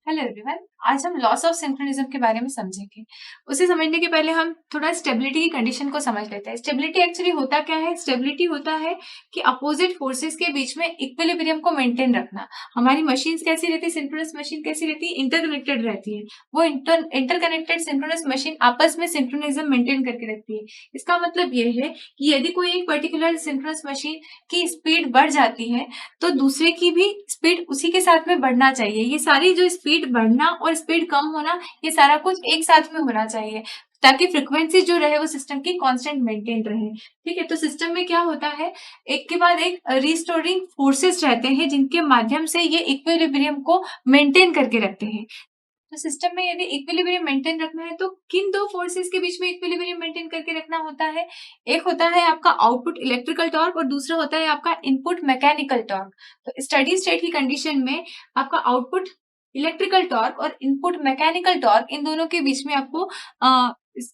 Hello everyone. आज हम loss of synchronism के बारे में समझेंगे। उसे समझने के पहले हम थोड़ा स्टेबिलिटी की कंडीशन को समझ लेते हैं। स्टेबिलिटी एक्चुअली होता क्या है? स्टेबिलिटी होता है कि अपोजिट फोर्सेस के बीच में इक्विलिब्रियम को मेंटेन रखना। हमारी मशीन्स कैसी रहती है? सिंक्रोनस मशीन कैसी रहती है? इंटरकनेक्टेड रहती है। वो इंटरकनेक्टेड सिंक्रोनस मशीन आपस में सिंक्रोनिज्म मेंटेन करके रखती है। इसका मतलब ये है कि यदि कोई एक पर्टिकुलर सिंक्रोनस मशीन की स्पीड बढ़ जाती है तो दूसरे की भी स्पीड उसी के साथ में बढ़ना चाहिए। ये सारी जो स्पीड बढ़ना और स्पीड कम होना, ये सारा कुछ एक साथ में होना चाहिए ताकि फ्रीक्वेंसी जो रहे वो सिस्टम की कांस्टेंट मेंटेन रहे। ठीक है, तो सिस्टम में क्या होता है, एक के बाद एक रिस्टोरिंग फोर्सेस रहते हैं जिनके माध्यम से ये इक्विलिब्रियम को मेंटेन करके रखते हैं। तो सिस्टम में यदि इक्विलिब्रियम मेंटेन रखना है तो किन दो फोर्सेस के बीच में इक्विलिब्रियम मेंटेन करके रखना होता है? एक होता है आपका आउटपुट इलेक्ट्रिकल टॉर्क और दूसरा होता है आपका इनपुट मैकेनिकल टॉर्क। तो स्टडी स्टेट की कंडीशन में आपका आउटपुट इलेक्ट्रिकल टॉर्क और इनपुट मैकेनिकल टॉर्क, इन दोनों के बीच में आपको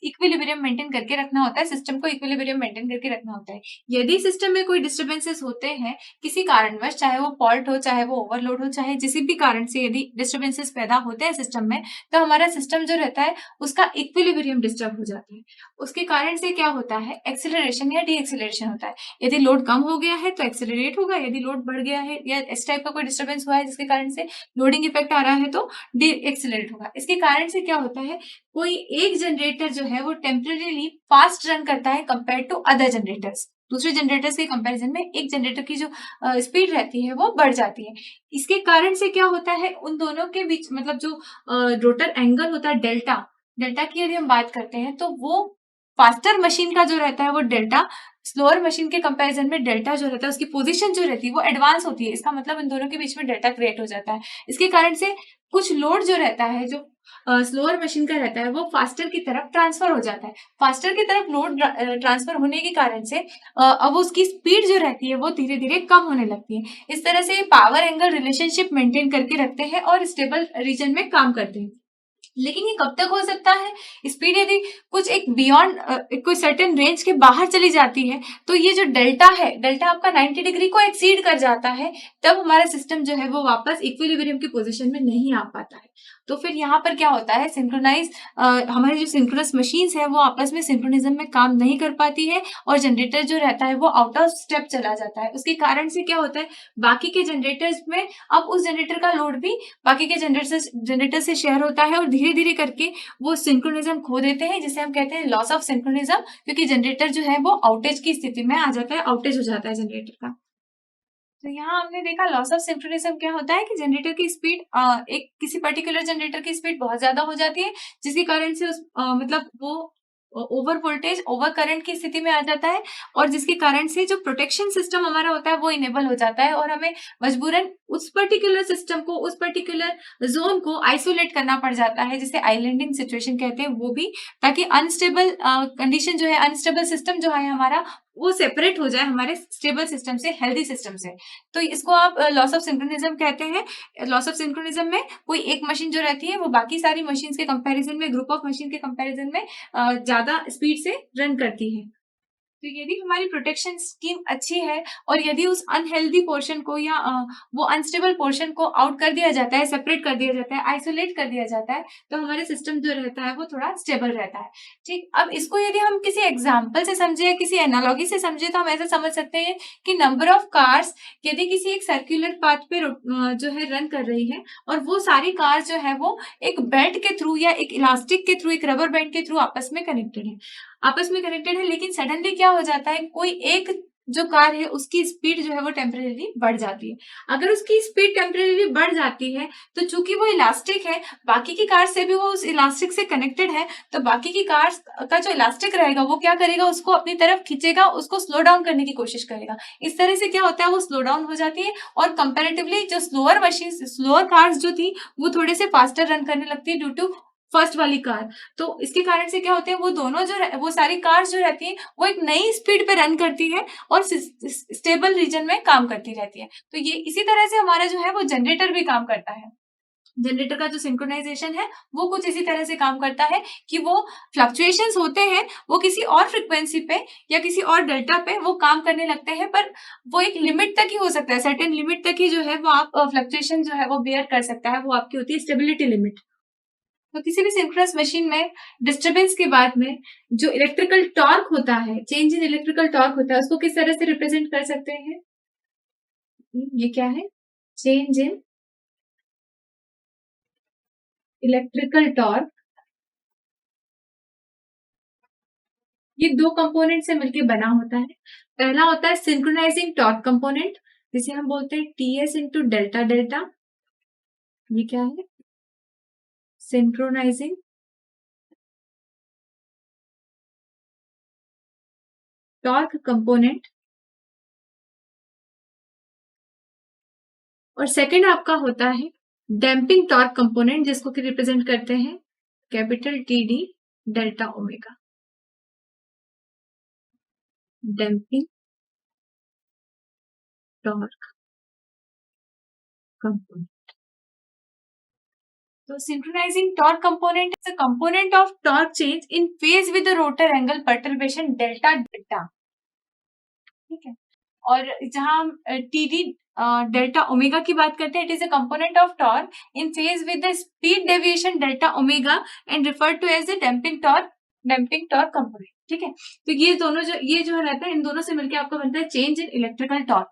इक्विलिब्रियम मेंटेन करके रखना होता है। सिस्टम को इक्विलिब्रियम मेंटेन करके रखना होता है। यदि सिस्टम में कोई डिस्टर्बेंसेस होते हैं किसी कारणवश, चाहे वो फॉल्ट हो, चाहे वो ओवरलोड हो, चाहे किसी भी कारण से यदि डिस्टर्बेंसेस पैदा होते हैं सिस्टम में, तो हमारा सिस्टम जो रहता है उसका इक्विलिब्रियम डिस्टर्ब हो जाता है। उसके कारण से क्या होता है? एक्सेलरेशन या डी एक्सेलरेशन होता है। यदि लोड कम हो गया है तो एक्सेलरेट होगा, यदि लोड बढ़ गया है या इस टाइप का कोई डिस्टर्बेंस हुआ है जिसके कारण से लोडिंग इफेक्ट आ रहा है तो डी एक्सेलरेट होगा। इसके कारण से क्या होता है, कोई एक जनरेटर जो है वो टेम्परेरीली फास्ट रन करता है कंपेयर टू अदर जनरेटर्स। दूसरे जनरेटर्स के कंपैरिजन में एक जनरेटर की जो स्पीड रहती है वो बढ़ जाती है। इसके कारण से क्या होता है, उन दोनों के बीच मतलब जो रोटर एंगल होता है डेल्टा, डेल्टा की यदि हम बात करते हैं तो वो फास्टर मशीन का जो रहता है वो डेल्टा, स्लोअर मशीन के कंपैरिजन में डेल्टा जो रहता है उसकी पोजीशन जो रहती है वो एडवांस होती है। इसका मतलब इन दोनों के बीच में डेल्टा क्रिएट हो जाता है। इसके कारण से कुछ लोड जो रहता है, जो स्लोअर मशीन का रहता है, वो फास्टर की तरफ ट्रांसफर हो जाता है। फास्टर की तरफ लोड ट्रांसफर होने के कारण से अब उसकी स्पीड जो रहती है वो धीरे धीरे कम होने लगती है। इस तरह से पावर एंगल रिलेशनशिप मेंटेन करके रखते हैं और स्टेबल रीजन में काम करते हैं। लेकिन ये कब तक हो सकता है? स्पीड यदि कुछ एक बियॉन्ड कोई सर्टेन रेंज के बाहर चली जाती है तो ये जो डेल्टा है, डेल्टा आपका 90 डिग्री को एक्सीड कर जाता है, तब हमारा सिस्टम जो है वो वापस इक्विलिब्रियम की पोजीशन में नहीं आ पाता है। तो फिर यहाँ पर क्या होता है, सिंक्रोनाइज हमारी जो सिंक्रोनस मशीन्स है वो आपस में सिंक्रोनिज्म में काम नहीं कर पाती है और जनरेटर जो रहता है वो आउट ऑफ स्टेप चला जाता है। उसके कारण से क्या होता है, बाकी के जनरेटर्स में अब उस जनरेटर का लोड भी बाकी के जनरेटर से शेयर होता है और धीरे धीरे करके वो सिंक्रोनिज्म खो देते हैं, जिसे हम कहते हैं लॉस ऑफ सिंक्रोनिज्म, क्योंकि जनरेटर जो है वो आउटेज की स्थिति में आ जाता है, आउटेज हो जाता है जनरेटर का। तो यहाँ हमने देखा लॉस ऑफ सिंक्रोनिज्म क्या होता है कि जनरेटर की स्पीड एक किसी पर्टिकुलर जनरेटर की स्पीड बहुत ज्यादा हो जाती है जिसके कारण से उस मतलब वो ओवर वोल्टेज ओवर करंट की स्थिति में आ जाता है और जिसके कारण से जो प्रोटेक्शन सिस्टम हमारा होता है वो इनेबल हो जाता है और हमें मजबूरन उस पर्टिकुलर सिस्टम को, उस पर्टिकुलर जोन को आइसोलेट करना पड़ जाता है, जिसे आइलैंडिंग सिचुएशन कहते हैं, वो भी ताकि अनस्टेबल कंडीशन जो है, अनस्टेबल सिस्टम जो है हमारा, वो सेपरेट हो जाए हमारे स्टेबल सिस्टम से, हेल्दी सिस्टम से। तो इसको आप लॉस ऑफ सिंक्रोनिज्म कहते हैं। लॉस ऑफ सिंक्रोनिज्म में कोई एक मशीन जो रहती है वो बाकी सारी मशीन के कंपैरिजन में, ग्रुप ऑफ मशीन के कंपैरिजन में ज्यादा स्पीड से रन करती है। तो यदि हमारी प्रोटेक्शन स्कीम अच्छी है और यदि उस अनहेल्दी पोर्शन को या वो अनस्टेबल पोर्शन को आउट कर दिया जाता है, सेपरेट कर दिया जाता है, आइसोलेट कर दिया जाता है, तो हमारे सिस्टम जो रहता है वो थोड़ा स्टेबल रहता है। ठीक, अब इसको यदि हम किसी एग्जाम्पल से समझे या किसी एनालॉजी से समझे तो हम ऐसा समझ सकते हैं कि नंबर ऑफ कार्स यदि किसी एक सर्क्यूलर पाथ पे जो है रन कर रही है और वो सारी कार्स जो है वो एक बेल्ट के थ्रू या एक इलास्टिक के थ्रू, एक रबर बैंड के थ्रू आपस में कनेक्टेड है, लेकिन सडनली क्या हो जाता है, कोई एक जो कार है उसकी स्पीड जो है वो टेम्परेरी बढ़ जाती है। अगर उसकी स्पीड टेम्परेरी बढ़ जाती है तो चूंकि वो इलास्टिक है, बाकी की कार से भी वो उस इलास्टिक से कनेक्टेड है, तो बाकी की कार का जो इलास्टिक रहेगा वो क्या करेगा, उसको अपनी तरफ खींचेगा, उसको स्लो डाउन करने की कोशिश करेगा। इस तरह से क्या होता है, वो स्लो डाउन हो जाती है और कंपेरेटिवली जो स्लोअर कार्स जो थी वो थोड़े से फास्टर रन करने लगती है ड्यू टू फर्स्ट वाली कार। तो इसके कारण से क्या होते हैं, वो दोनों वो सारी कार्स जो रहती है वो एक नई स्पीड पे रन करती है और स्टेबल रीजन में काम करती रहती है। तो ये इसी तरह से हमारा जो है वो जनरेटर भी काम करता है। जनरेटर का जो सिंक्रोनाइजेशन है वो कुछ इसी तरह से काम करता है कि वो फ्लक्चुएशंस होते हैं, वो किसी और फ्रिक्वेंसी पे या किसी और डेल्टा पे वो काम करने लगते हैं, पर वो एक लिमिट तक ही हो सकता है, सर्टेन लिमिट तक ही जो है वो आप फ्लक्चुएशन जो है वो बेयर कर सकता है, वो आपकी होती है स्टेबिलिटी लिमिट। तो किसी भी सिंक्रोनस मशीन में डिस्टर्बेंस के बाद में जो इलेक्ट्रिकल टॉर्क होता है, चेंज इन इलेक्ट्रिकल टॉर्क होता है, उसको किस तरह से रिप्रेजेंट कर सकते हैं? ये क्या है? Change in electrical torque. ये दो कंपोनेंट से मिलकर बना होता है। पहला होता है सिंक्रोनाइजिंग टॉर्क कंपोनेंट, जिसे हम बोलते हैं टीएस इंटू डेल्टा डेल्टा। ये क्या है? Synchronising torque component. और सेकंड आपका होता है डैम्पिंग टॉर्क कंपोनेंट, जिसको कि रिप्रेजेंट करते हैं capital T D delta omega. Damping torque component. So synchronizing torque component is a component of torque change in phase with the rotor angle perturbation delta delta। ठीक है। और जहां हम T D delta omega की बात करते हैं, it is a component of torque in phase with the speed deviation delta omega and referred to as the damping torque component. ठीक है। तो ये दोनों जो रहता है, इन दोनों से मिलकर आपका बनता है चेंज इन इलेक्ट्रिकल टॉर्क।